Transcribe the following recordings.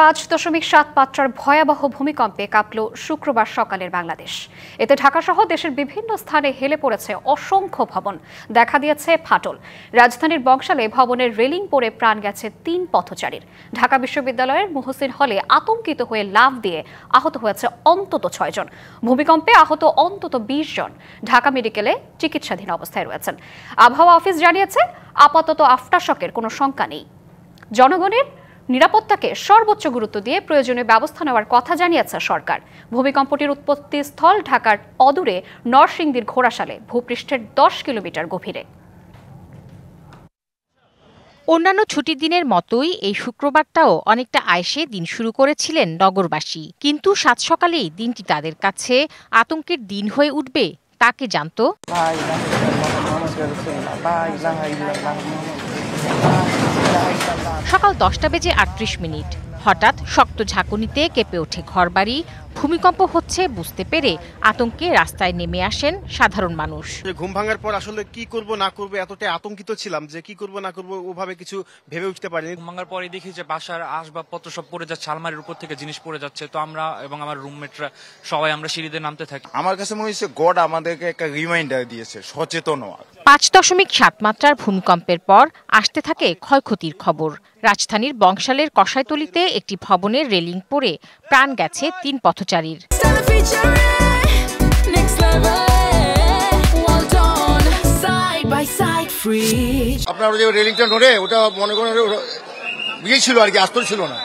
5.7 মাত্রার ভয়াবহ ভূমিকম্পে কাঁপল শুক্রবার সকালের বাংলাদেশ। এতে ঢাকাসহ দেশের বিভিন্ন স্থানে হেলে পড়েছে অসংখ্য ভবন, দেখা দিয়েছে ফাটল। রাজধানীর বংশালে ভবনের রেলিং পড়ে প্রাণ গেছে 3 পথচারীর। ঢাকা বিশ্ববিদ্যালয়ের মুহসিন হলে আতঙ্কিত হয়ে লাফ দিয়ে আহত হয়েছে অন্তত 6 জন। ভূমিকম্পে আহত অন্তত 20 জন ঢাকা মেডিকেলে চিকিৎসাধীন অবস্থায় রয়েছেন। আবহাওয়া অফিস জানিয়েছে আপাতত আফটারশকের কোনো শঙ্কা নেই। জনগণের নিরাপত্তাকে সর্বোচ্চ গুরুত্ব দিয়ে প্রয়োজনীয় ব্যবস্থা নেওয়ার কথা জানিয়েছে সরকার। ভূমিকম্পটির উৎপত্তিস্থল ঢাকার অদূরে নরসিংদীর ঘোড়াশালে, ভূপৃষ্ঠের 10 কিলোমিটার গভীরে। অন্যান্য ছুটির দিনের মতোই এই শুক্রবারটাও অনেকটা আয়েশে দিন শুরু করেছিলেন নগরবাসী, কিন্তু সাত সকালেই দিনটি তাদের কাছে আতঙ্কের দিন হয়ে উঠবে তা কে জানত। সকাল 10:38 হঠাৎ শক্ত ঝাঁকুনিতে কেঁপে ওঠে ঘরবাড়ি। ভূমিকম্প হচ্ছে বুঝতে পেরে আতঙ্কে রাস্তায় নেমে আসেন সাধারণ মানুষ। ঘুম ভাঙার পর আসলে কি করব না করব এতটাই আতঙ্কিত ছিলাম যে কি করব না করব ওভাবে কিছু ভেবে উঠতে পারিনি। ঘুম ভাঙার পরে দেখি যে বাসার আসবাবপত্র সব পড়ে যাচ্ছে, আলমারির উপর থেকে জিনিস পড়ে যাচ্ছে। তো আমরা এবং আমার রুমমেটরা সবাই আমরা সিঁড়িতে নামতে থাকি। আমার কাছে মনে হচ্ছে গড আমাদেরকে একটা রিমাইন্ডার দিয়েছে সচেতন হওয়ার। 5.7 মাত্রার ভূমিকম্পের পর আসতে থাকে ক্ষয়ক্ষতির খবর। রাজধানীর বংশালের কষাইতলীতে একটি ভবনের রেলিং পড়ে প্রাণ গেছে 3 পথচারীর। আপনার যে রেলিংটা নড়ে ওটা মনে করেন ছিল আর কি, আস্তর ছিল না,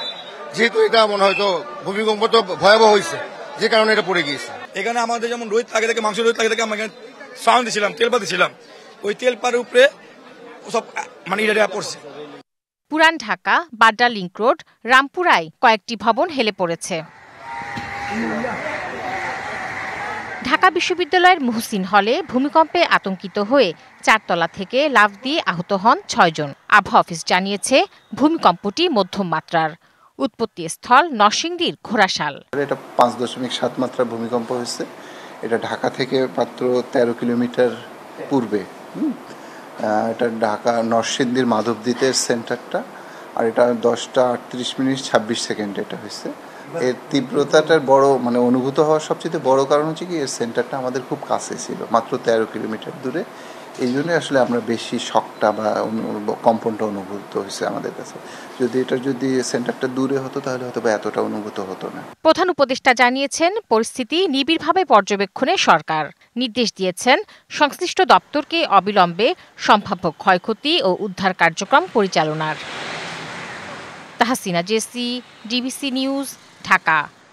যেহেতু এটা মনে হয়তো ভূমিকম্প তো ভয়াবহ হয়েছে যে কারণে এটা পড়ে গিয়েছে। এখানে আমাদের যেমন রোহিত লাগে থেকে মাংস রোহিত লাগে থেকে আমরা এখানে সাউন্ড দিয়েছিলাম, তেলপাতি দিয়েছিলাম, ওই তেলপাড়ের উপরে সব মানে এটা পড়ছে। পুরান ঢাকা, বাড্ডা লিংক রোড, রামপুরায় কয়েকটি ভবন হেলে পড়েছে। ঢাকা বিশ্ববিদ্যালয়ের মুহসিন হলে ভূমিকম্পে আতঙ্কিত হয়ে 4 তলা থেকে লাফ দিয়ে আহত হন 6 জন। আবহাওয়া অফিস জানিয়েছে ভূমিকম্পটি মধ্যম মাত্রার। উৎপত্তিস্থল নরসিংদীর ঘোড়াশাল। এটা 5.7 মাত্রার ভূমিকম্প হয়েছে। এটা ঢাকা থেকে মাত্র 13 কিলোমিটার পূর্বে। এটা ঢাকা নরসিংদীর মাধবদীতের সেন্টারটা, আর এটা 10:38:26 এটা হয়েছে। এর তীব্রতাটার বড় মানে অনুভূত হওয়ার সবচেয়ে বড় কারণ হচ্ছে কি এর সেন্টারটা আমাদের খুব কাছে ছিল, মাত্র 13 কিলোমিটার দূরে। এই জন্য আসলে আমরা বেশি শকটা বা কম্পনটা অনুভূত হয়েছে আমাদের কাছে। যদি সেন্টারটা দূরে হতো তাহলে হয়তো বা এতটা অনুভূত হতো না। প্রধান উপদেষ্টা জানিয়েছেন পরিস্থিতি নিবিড়ভাবে পর্যবেক্ষণে সরকার। নির্দেশ দিয়েছেন সংশ্লিষ্ট দপ্তরকে অবিলম্বে সম্ভাব্য ক্ষয়ক্ষতি ও উদ্ধার কার্যক্রম পরিচালনার। তাহসিনা জেসি, ডিবিসি নিউজ, ঢাকা।